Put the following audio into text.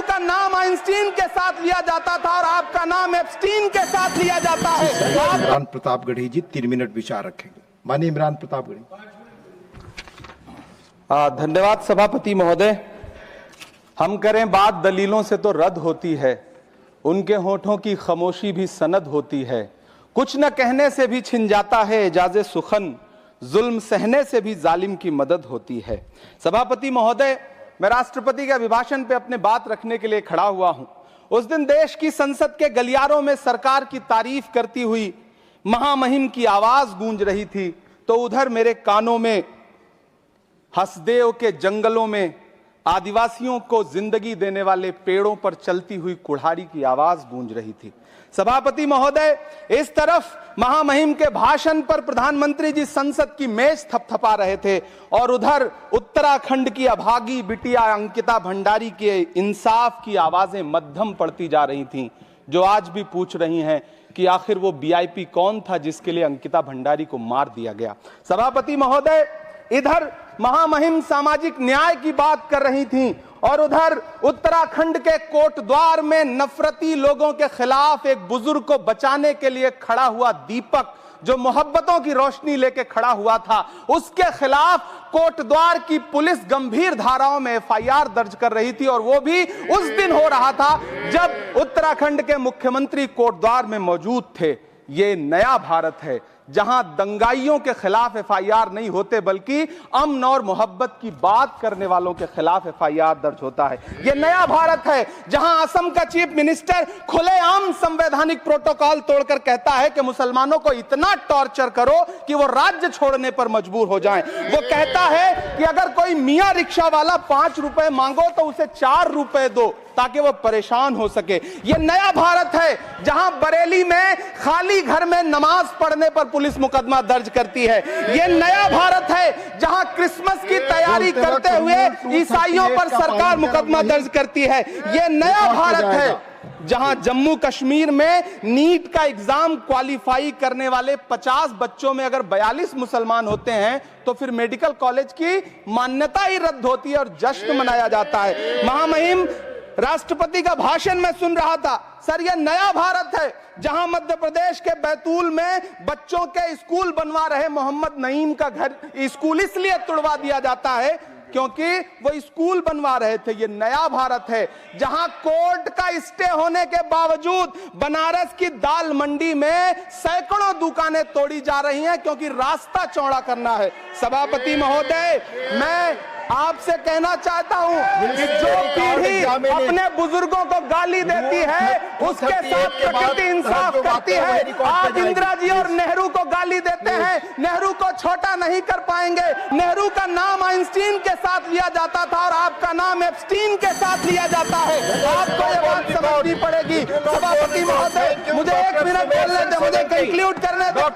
नेहरू का नाम आइंस्टीन के साथ लिया जाता था और आपका नाम एप्स्टीन के साथ लिया जाता है। इमरान प्रतापगढ़ी जी 3 मिनट विचार रखेंगे। माननीय इमरान प्रतापगढ़ी। धन्यवाद सभापति महोदय। हम करें बात दलीलों से तो रद्द होती है, उनके होठों की खामोशी भी सनद होती है। कुछ न कहने से भी छिन जाता है एजाज़े सुखन, जुल्म सहने से भी जालिम की मदद होती है। सभापति महोदय, मैं राष्ट्रपति के अभिभाषण पे अपने बात रखने के लिए खड़ा हुआ हूं। उस दिन देश की संसद के गलियारों में सरकार की तारीफ करती हुई महामहिम की आवाज गूंज रही थी, तो उधर मेरे कानों में हसदेव के जंगलों में आदिवासियों को जिंदगी देने वाले पेड़ों पर चलती हुई कुल्हाड़ी की आवाज गूंज रही थी। सभापति महोदय, इस तरफ महामहिम के भाषण पर प्रधानमंत्री जी संसद की मेज थपथपा रहे थे और उधर उत्तराखंड की अभागी बिटिया अंकिता भंडारी के इंसाफ की आवाजें मध्यम पड़ती जा रही थीं, जो आज भी पूछ रही हैं कि आखिर वो वीआईपी कौन था जिसके लिए अंकिता भंडारी को मार दिया गया। सभापति महोदय, इधर महामहिम सामाजिक न्याय की बात कर रही थीं और उधर उत्तराखंड के कोटद्वार में नफरती लोगों के खिलाफ एक बुजुर्ग को बचाने के लिए खड़ा हुआ दीपक, जो मोहब्बतों की रोशनी लेके खड़ा हुआ था, उसके खिलाफ कोटद्वार की पुलिस गंभीर धाराओं में एफआईआर दर्ज कर रही थी। और वो भी उस दिन हो रहा था जब उत्तराखंड के मुख्यमंत्री कोटद्वार में मौजूद थे। ये नया भारत है जहां दंगाइयों के खिलाफ एफआईआर नहीं होते, बल्कि अमन और मोहब्बत की बात करने वालों के खिलाफ एफआईआर दर्ज होता है। यह नया भारत है जहां असम का चीफ मिनिस्टर खुलेआम संवैधानिक प्रोटोकॉल तोड़कर कहता है कि मुसलमानों को इतना टॉर्चर करो कि वो राज्य छोड़ने पर मजबूर हो जाएं। वो कहता है कि अगर कोई मियां रिक्शा वाला 5 रुपए मांगो तो उसे 4 रुपए दो ताकि वो परेशान हो सके। यह नया भारत है जहां बरेली में खाली घर में नमाज पढ़ने पर पुलिस मुकदमा दर्ज करती है। यह नया भारत है जहां क्रिसमस की तैयारी करते हुए ईसाइयों पर सरकार मुकदमा दर्ज करती है। यह नया भारत है जहां जम्मू कश्मीर में नीट का एग्जाम क्वालिफाई करने वाले 50 बच्चों में अगर 42 मुसलमान होते हैं तो फिर मेडिकल कॉलेज की मान्यता ही रद्द होती है और जश्न मनाया जाता है। महामहिम राष्ट्रपति का भाषण में सुन रहा था। सर, यह नया भारत है जहां मध्य प्रदेश के बैतूल में बच्चों के स्कूल बनवा रहे मोहम्मद नईम का घर स्कूल इसलिए तुड़वा दिया जाता है क्योंकि वो स्कूल बनवा रहे थे। ये नया भारत है जहां कोर्ट का स्टे होने के बावजूद बनारस की दाल मंडी में सैकड़ों दुकानें तोड़ी जा रही हैं क्योंकि रास्ता चौड़ा करना है। सभापति महोदय, मैं आपसे कहना चाहता हूं कि जो पीढ़ी अपने बुजुर्गों को गाली देती है उसके साथ प्रकृति इंसाफ करती है। आज इंदिरा जी और नेहरू को गाली देते हैं, नेहरू को छोटा नहीं कर पाएंगे। नेहरू का नाम आइंस्टीन के साथ लिया जाता था और आपका नाम एप्स्टीन के साथ लिया जाता है। आपको ये बात समझनी पड़ेगी। सभापति महोदय, मुझे 1 मिनट बोलने दे, मुझे कंक्लूड करने दो।